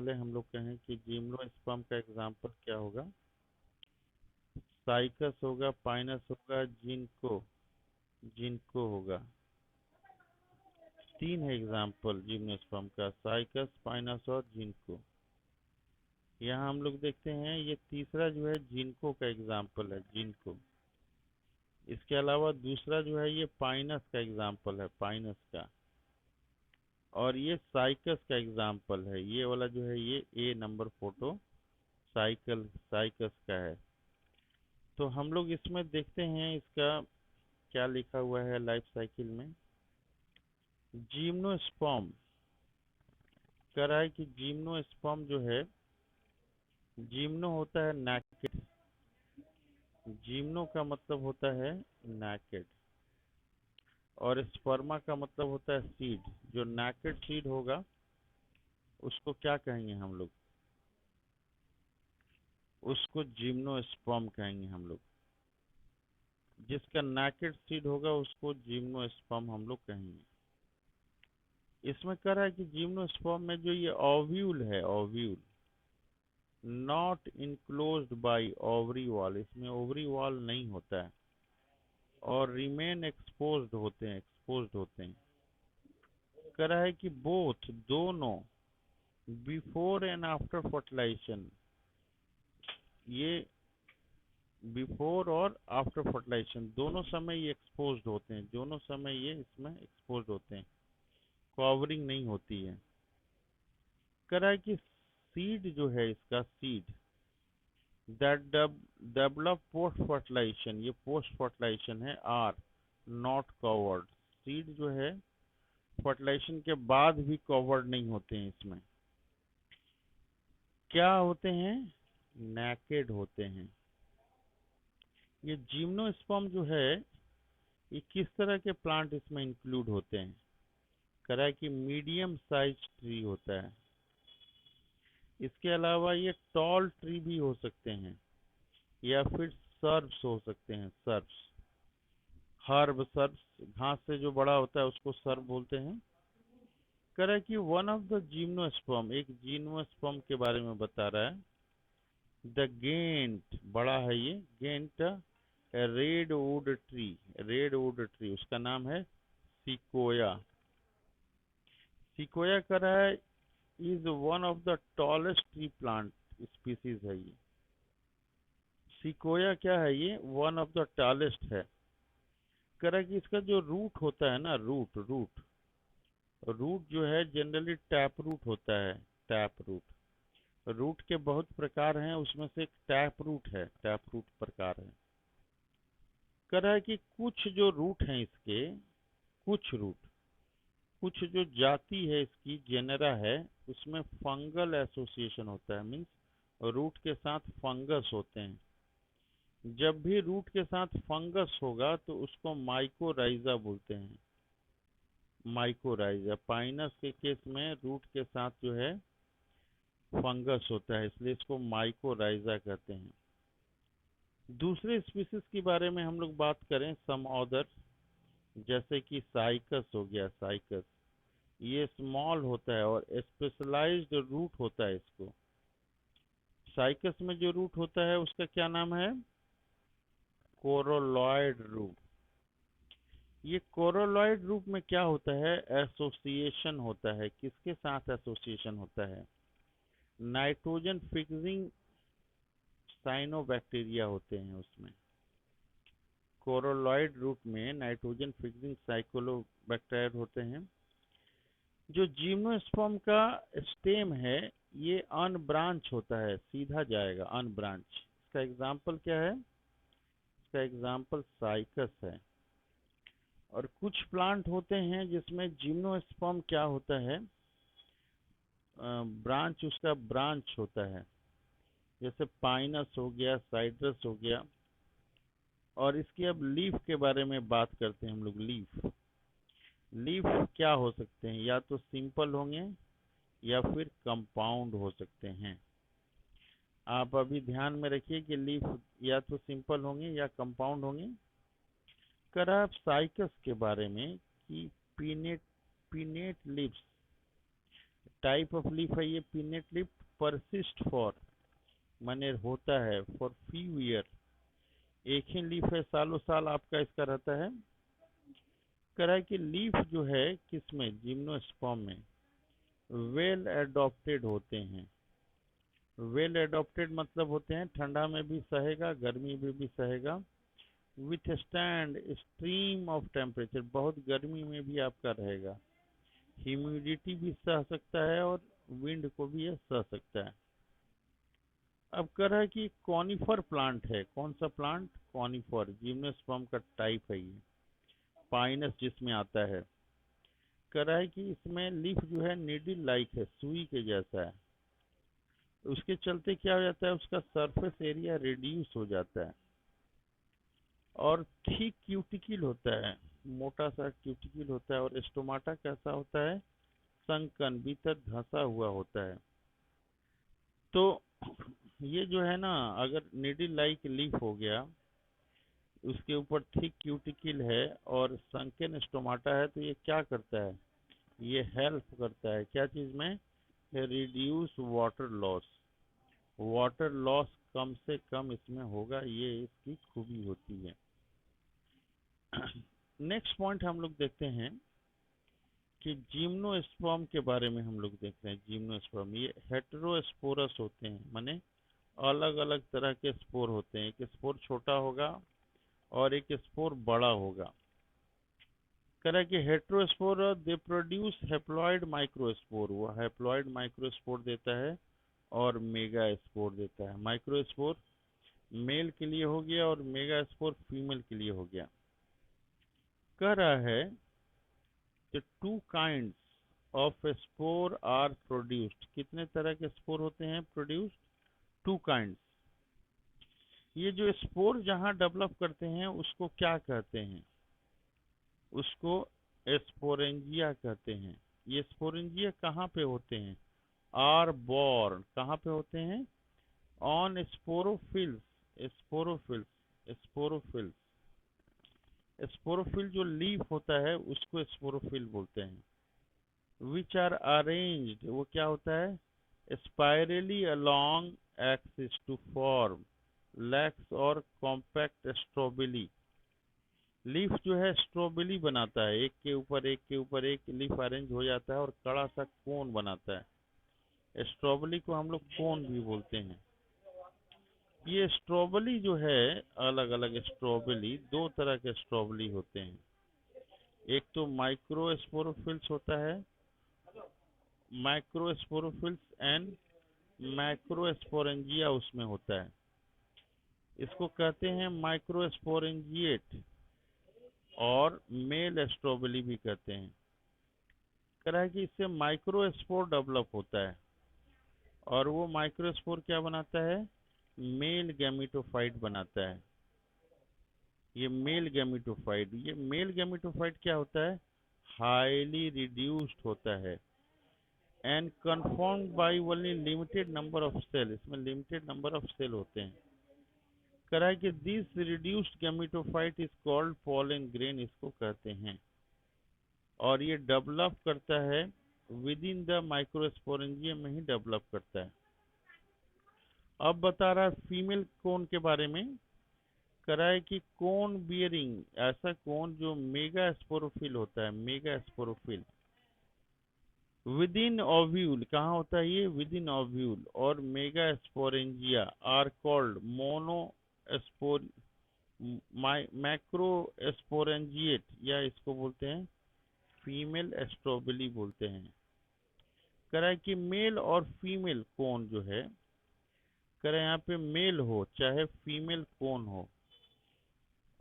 पहले हम लोग कहें कि जिम्नोस्पर्म का एग्जाम्पल क्या होगा। साइकस होगा, पाइनस होगा, जिनको जिनको होगा। तीन है एग्जाम्पल जिम्नोस्पर्म का, साइकस, पाइनस और जिनको। यहाँ हम लोग देखते हैं ये तीसरा जो है जिनको का एग्जाम्पल है, जिनको। इसके अलावा दूसरा जो है ये पाइनस का एग्जाम्पल है, पाइनस का। और ये साइकस का एग्जाम्पल है, ये वाला जो है ये ए नंबर फोटो साइकस का है। तो हम लोग इसमें देखते हैं इसका क्या लिखा हुआ है लाइफ साइकिल में। जिम्नोस्पर्म कह रहा है कि जिम्नोस्पर्म जो है, जिम्नो होता है नैकेड, जिम्नो का मतलब होता है नैकेड, और स्पर्मा का मतलब होता है सीड। जो नैकेड सीड होगा उसको क्या कहेंगे हम लोग, उसको जिम्नोस्पर्म कहेंगे हम लोग। जिसका नैकेड सीड होगा उसको जिम्नोस्पर्म हम लोग कहेंगे। इसमें कह रहा है कि जिम्नोस्पर्म में जो ये ओव्यूल है, ovule not enclosed bye ovary wall, इसमें ओवरी वॉल नहीं होता है, और रिमेन एक्सपोज्ड होते हैं, एक्सपोज्ड होते हैं। कह रहा है कि बोथ दोनों बिफोर एंड आफ्टर फर्टिलाइजेशन, ये बिफोर और आफ्टर फर्टिलाइजेशन दोनों समय ये एक्सपोज्ड होते हैं, दोनों समय ये इसमें एक्सपोज्ड होते हैं, कवरिंग नहीं होती है। कह रहा है कि सीड जो है इसका, seed that develop post fertilization, ये पोस्ट फर्टिलाइजेशन है, आर नॉट कवर्ड। सीड जो है फर्टिलाइजेशन के बाद भी कवर्ड नहीं होते हैं, इसमें क्या होते हैं, नेकेड होते हैं। ये जिम्नोस्पर्म जो है ये किस तरह के प्लांट इसमें इंक्लूड होते हैं। कह रहा है कि मीडियम साइज ट्री होता है। इसके अलावा ये टॉल ट्री भी हो सकते हैं, या फिर सर्ब्स हो सकते हैं, सर्ब्स, हर्ब सर्ब्स, घास से जो बड़ा होता है उसको सर्ब बोलते हैं। कह रहा है कि वन ऑफ द जिम्नोस्पर्म, एक जिम्नोस्पर्म के बारे में बता रहा है। द गेंट, बड़ा है ये giant, red wood tree, red wood tree, उसका नाम है सिकोया। सिकोया कह रहा है is one of the tallest tree plant species है ये। सिकोया क्या है, ये वन ऑफ द टॉलेस्ट है। कह रहा है कि इसका जो रूट होता है ना, रूट रूट रूट जो है जनरली टैप रूट होता है, टैप रूट। रूट के बहुत प्रकार हैं, उसमें से एक टैप रूट है, टैप रूट प्रकार है। कह रहा है कि कुछ जो रूट हैं इसके, कुछ रूट, कुछ जो जाति है इसकी, जेनेरा है, उसमें फंगल एसोसिएशन होता है, मीन्स रूट के साथ फंगस होते हैं। जब भी रूट के साथ फंगस होगा तो उसको माइकोराइजा बोलते हैं, माइकोराइजा। पाइनस के केस में रूट के साथ जो है फंगस होता है, इसलिए इसको माइकोराइजा कहते हैं। दूसरे स्पीसीज के बारे में हम लोग बात करें, सम अदर, जैसे कि साइकस हो गया, साइकस ये स्मॉल होता है और स्पेशलाइज्ड रूट होता है इसको। साइकस में जो रूट होता है उसका क्या नाम है, कोरोलॉइड रूट। ये कोरोलॉइड रूट में क्या होता है, एसोसिएशन होता है, किसके साथ एसोसिएशन होता है, नाइट्रोजन फिक्सिंग साइनोबैक्टीरिया होते हैं उसमें। कोरोलॉइड रूट में नाइट्रोजन फिक्सिंग साइक्लोबैक्टीरिया होते हैं। जो जिम्नोस्पर्म का स्टेम है ये अनब्रांच होता है, सीधा जाएगा, अनब्रांच। इसका एग्जाम्पल क्या है, इसका एग्जाम्पल साइकस है। और कुछ प्लांट होते हैं जिसमें जिम्नोस्पर्म क्या होता है, ब्रांच, उसका ब्रांच होता है, जैसे पाइनस हो गया, साइट्रस हो गया। और इसकी अब लीफ के बारे में बात करते हैं हम लोग। लीफ, लीफ क्या हो सकते हैं, या तो सिंपल होंगे या फिर कंपाउंड हो सकते हैं। आप अभी ध्यान में रखिए कि लीफ या तो सिंपल होंगे या कंपाउंड होंगे। कर आप साइकस के बारे में कि pennant, pennant leaves, type of leaf है ये पिनेट लीफ, परसिस्ट फॉर माने होता है फॉर फ्यू ईयर, एक ही लीफ है, सालों साल आपका इसका रहता है। कह रहा है कि लीफ जो है किसमें, जिम्नोस्पर्म में वेल एडॉप्टेड होते हैं। वेल एडॉप्टेड मतलब होते हैं ठंडा में भी सहेगा, गर्मी में भी सहेगा, withstand stream of temperature, बहुत गर्मी में भी आपका रहेगा, ह्यूमिडिटी भी सह सकता है और विंड को भी यह सह सकता है। अब कह रहा है कि कॉनिफर प्लांट है, कौन सा प्लांट, कॉनिफर, जिम्नोस्पर्म का टाइप है ये, पाइनस जिसमें आता है। कह रहा है कि इसमें लीफ जो है नीडल लाइक है, सुई के जैसा है, उसके चलते क्या हो जाता है, उसका सरफेस एरिया रिड्यूस हो जाता है और थिक क्यूटिकल होता है, मोटा सा क्यूटिकल होता है, और स्टोमाटा कैसा होता है, संकन, भीतर धंसा हुआ होता है। तो ये जो है ना, अगर निडल लाइक लीफ हो गया, उसके ऊपर थिक क्यूटिकल है और संकन स्टोमाटा है, तो ये क्या करता है, ये हेल्प करता है क्या चीज में, reduce water loss, water loss कम से कम इसमें होगा, ये इसकी खूबी होती है। नेक्स्ट पॉइंट हम लोग देखते हैं कि जिम्नोस्पर्म के बारे में हम लोग देखते हैं। जिम्नोस्पर्म ये हेटेरोस्पोरस होते हैं, माने अलग अलग तरह के स्पोर होते हैं, एक स्पोर छोटा होगा और एक स्पोर बड़ा होगा। कह रहा है कि हेटेरोस्पोर दे प्रोड्यूस हैप्लॉइड माइक्रोस्पोर, वो हैप्लॉइड माइक्रोस्पोर देता है और मेगा स्पोर देता है। माइक्रोस्पोर मेल के लिए हो गया और मेगा स्पोर फीमेल के लिए हो गया। कह रहा है कि two kinds of spore are produced, कितने तरह के स्पोर होते हैं प्रोड्यूस्ड, टू काइंड्स। ये जो स्पोर जहां डेवलप करते हैं उसको क्या कहते हैं, उसको स्पोरेंजिया कहते हैं। ये स्पोरेंजिया कहाँ पे होते हैं, आर बॉर्न, कहाँ पे होते हैं, on sporophylls, sporophylls, sporophylls, sporophyll जो लीफ होता है उसको स्पोरोफिल बोलते हैं। विच आर अरेंज्ड, वो क्या होता है, spirally along axis to form lax और कॉम्पैक्ट स्ट्रोबिली। लीफ जो है स्ट्रोबिली बनाता है, एक के ऊपर एक के ऊपर एक लीफ अरेंज हो जाता है और कड़ा सा कोन बनाता है। स्ट्रोबेरी को हम लोग कोन भी बोलते हैं। ये स्ट्रोबेरी जो है, अलग अलग स्ट्रोबेरी, दो तरह के स्ट्रोबेरी होते हैं। एक तो माइक्रोस्पोरोफिल्स होता है, माइक्रोस्पोरोफिल्स एंड मैक्रोस्पोरेंजिया उसमें होता है। इसको कहते हैं माइक्रोस्पोरेंजिएट और मेल स्ट्रोबेरी भी कहते हैं। कह रहा है कि इससे माइक्रोस्पोर डेवलप होता है और वो माइक्रोस्पोर क्या बनाता है, मेल गैमेटोफाइट बनाता है। ये मेल गैमेटोफाइट, ये मेल गैमेटोफाइट क्या होता है, हाईली रिड्यूस्ड होता है and confirmed by only limited number of cell, इसमें लिमिटेड नंबर ऑफ सेल होते हैं। कह रहा है कि this reduced gametophyte is called pollen grain, इसको कहते हैं, और ये डेवलप करता है विद इन द माइक्रोस्पोरेंजियम में ही डेवलप करता है। अब बता रहा है फीमेल कोन के बारे में। कह रहा है कि कोन बियरिंग, ऐसा कोन जो मेगा स्पोरोफिल होता है, mega sporophyll within ovule, कहाँ होता है ये, विद इन ओव्यूल, और mega sporangia are called mono spore macro sporangiate, या इसको बोलते हैं फीमेल स्ट्रोबेरी बोलते हैं। कह रहा है कि मेल और फीमेल कोन जो है, कह रहा है यहाँ पे मेल हो चाहे फीमेल कोन हो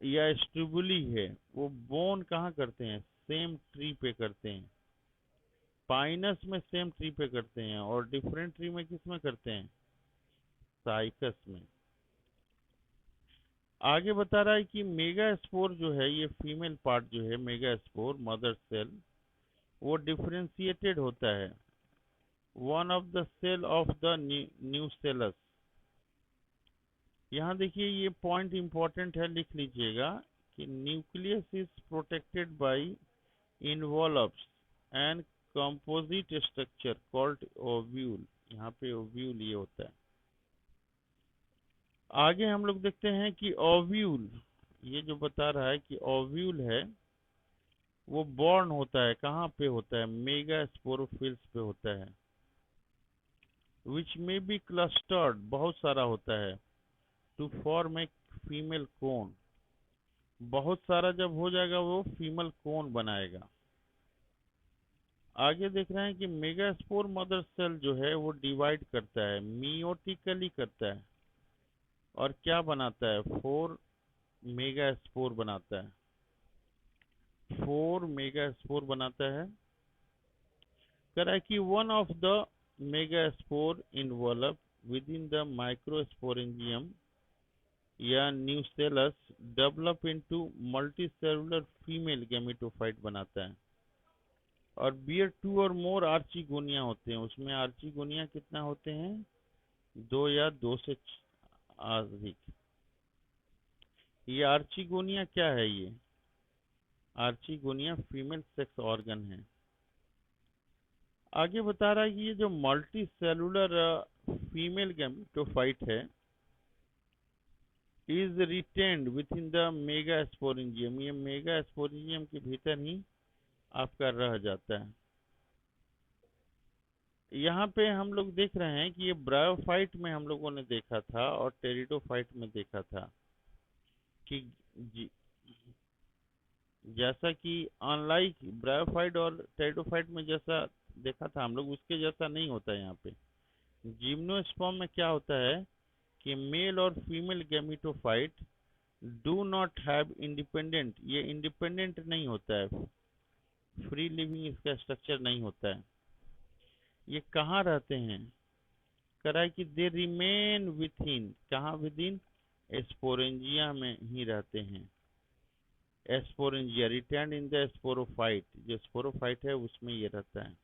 या स्ट्रोबेरी है, वो बोन कहाँ करते हैं, सेम ट्री पे करते हैं। पाइनस में सेम ट्री पे करते हैं और डिफरेंट ट्री में किस में करते हैं, साइकस में। आगे बता रहा है कि मेगा स्पोर जो है, ये फीमेल पार्ट जो है मेगा स्पोर मदर सेल, वो डिफरेंशिएटेड होता है one of the cell of the nucellus. यहाँ देखिए ये पॉइंट इंपॉर्टेंट है, लिख लीजिएगा कि nucleus is protected by involves and composite structure called ovule. यहाँ पे ओव्यूल ये होता है। आगे हम लोग देखते हैं कि ओव्यूल, ये जो बता रहा है कि ओव्यूल है वो बॉर्न होता है, कहाँ पे होता है, मेगा स्पोरोफिल्स पे होता है, विच में बी क्लस्टर्ड, बहुत सारा होता है, to form a female cone, बहुत सारा जब हो जाएगा वो फीमेल कोन बनाएगा। आगे देख रहे हैं कि मेगास्पोर मदर सेल जो है वो डिवाइड करता है, मियोटिकली करता है, और क्या बनाता है, 4 मेगास्पोर बनाता है, 4 मेगास्पोर बनाता है। कह रहा है कि one of the megaspore involve within the microsporangium या nucellus develop into multicellular female gametophyte बनाता है, और बियर 2 और मोर आर्चिगोनिया होते हैं, उसमें आर्चिगोनिया कितना होते हैं, 2 या 2 से अधिक। ये आर्चिगोनिया क्या है, ये आर्चिगोनिया फीमेल सेक्स ऑर्गन है। आगे बता रहा है कि ये जो मल्टी सेलुलर फीमेल गैमेटोफाइट है is retained with in the megasporangium, ये मेगास्पोरेंजियम के भीतर ही आपका रह जाता है। यहाँ पे हम लोग देख रहे हैं कि ये ब्रायोफाइट में हम लोगों ने देखा था और टेरिडोफाइट में देखा था कि जैसा कि अनलाइक ब्रायोफाइट और टेरिडोफाइट में जैसा देखा था हम लोग, उसके जैसा नहीं होता है। यहाँ पे जिम्नोस्पर्म में क्या होता है कि मेल और female gametophyte do not have independent, ये इंडिपेंडेंट नहीं होता है, फ्री लिविंग इसका स्ट्रक्चर नहीं होता है। ये कहाँ रहते हैं, कह रहा है कि दे रिमेन विथ इन, कहाँ विद इन, स्पोरेंजिया में ही रहते हैं। Sporangia retained in the sporophyte, जो स्पोरोफाइट है उसमें ये रहता है।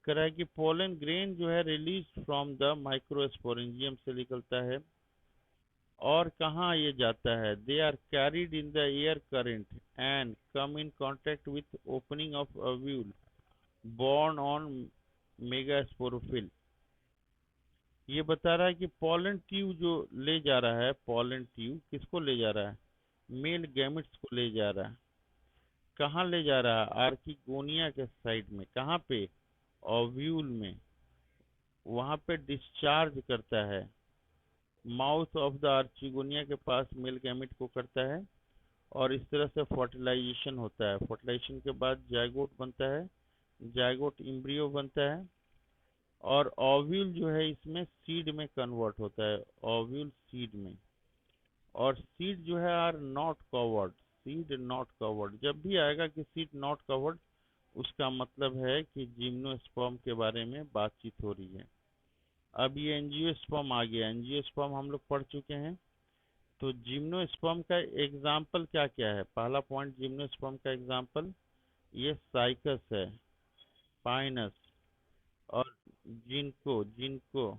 कह रहा है कि पोलन ग्रेन जो है रिलीज फ्रॉम द माइक्रोस्पोरेंजियम से निकलता है, और कहाँ ये जाता है, they are carried in the air current and come in contact with opening of ovule borne on megasporophyll. ये बता रहा है कि पॉलन ट्यूब जो ले जा रहा है, पॉलन ट्यूब किसको ले जा रहा है, मेल गैमेट्स को ले जा रहा है। कहाँ ले जा रहा है, आर्किगोनिया के साइड में, कहाँ पे, ओव्यूल में, वहां पे डिस्चार्ज करता है, माउथ ऑफ द आर्चिगोनिया के पास मेल गैमेट को करता है, और इस तरह से फर्टिलाइजेशन होता है। फर्टिलाइजेशन के बाद जायगोट बनता है, जायगोट एम्ब्रियो बनता है, और ओव्यूल जो है इसमें सीड में कन्वर्ट होता है, ओव्यूल सीड में। और सीड जो है are not covered, seed not covered, जब भी आएगा कि सीड नॉट कवर्ड, उसका मतलब है कि जिम्नोस्पर्म के बारे में बातचीत हो रही है। अब ये एंजियोस्पर्म आ गया, एंजियोस्पर्म हम लोग पढ़ चुके हैं। तो जिम्नोस्पर्म का एग्जाम्पल क्या क्या है, पहला पॉइंट जिम्नोस्पर्म का एग्जाम्पल ये साइकस है, पाइनस और जिनको, जिनको,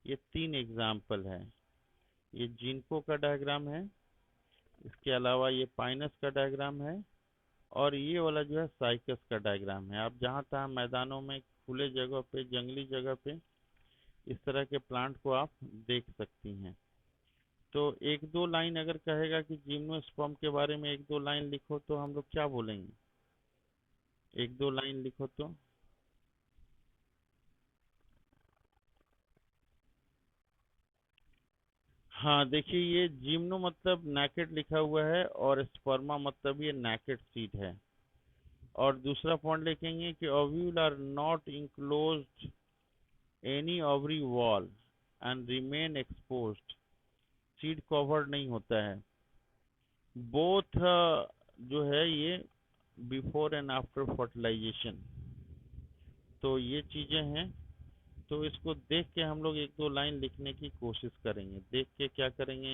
ये 3 एग्जाम्पल है। ये जिनको का डायग्राम है, इसके अलावा ये पाइनस का डायग्राम है, और ये वाला जो है साइकस का डायग्राम है। आप जहाँ तहाँ मैदानों में, खुले जगह पे, जंगली जगह पे इस तरह के प्लांट को आप देख सकती हैं। तो 1-2 लाइन अगर कहेगा कि जिम्नोस्पर्म के बारे में 1-2 लाइन लिखो, तो हम लोग क्या बोलेंगे, 1-2 लाइन लिखो तो। हाँ देखिए, ये जिम्नो मतलब नैकेड लिखा हुआ है, और स्पर्मा मतलब ये नैकेड सीड है। और दूसरा पॉइंट लिखेंगे कि ovule are not enclosed any ovary wall and remain exposed, seed covered नहीं होता है। बोथ जो है ये बिफोर एंड आफ्टर फर्टिलाइजेशन। तो ये चीजें हैं। तो इसको देख के हम लोग 1-2 लाइन लिखने की कोशिश करेंगे, देख के क्या करेंगे,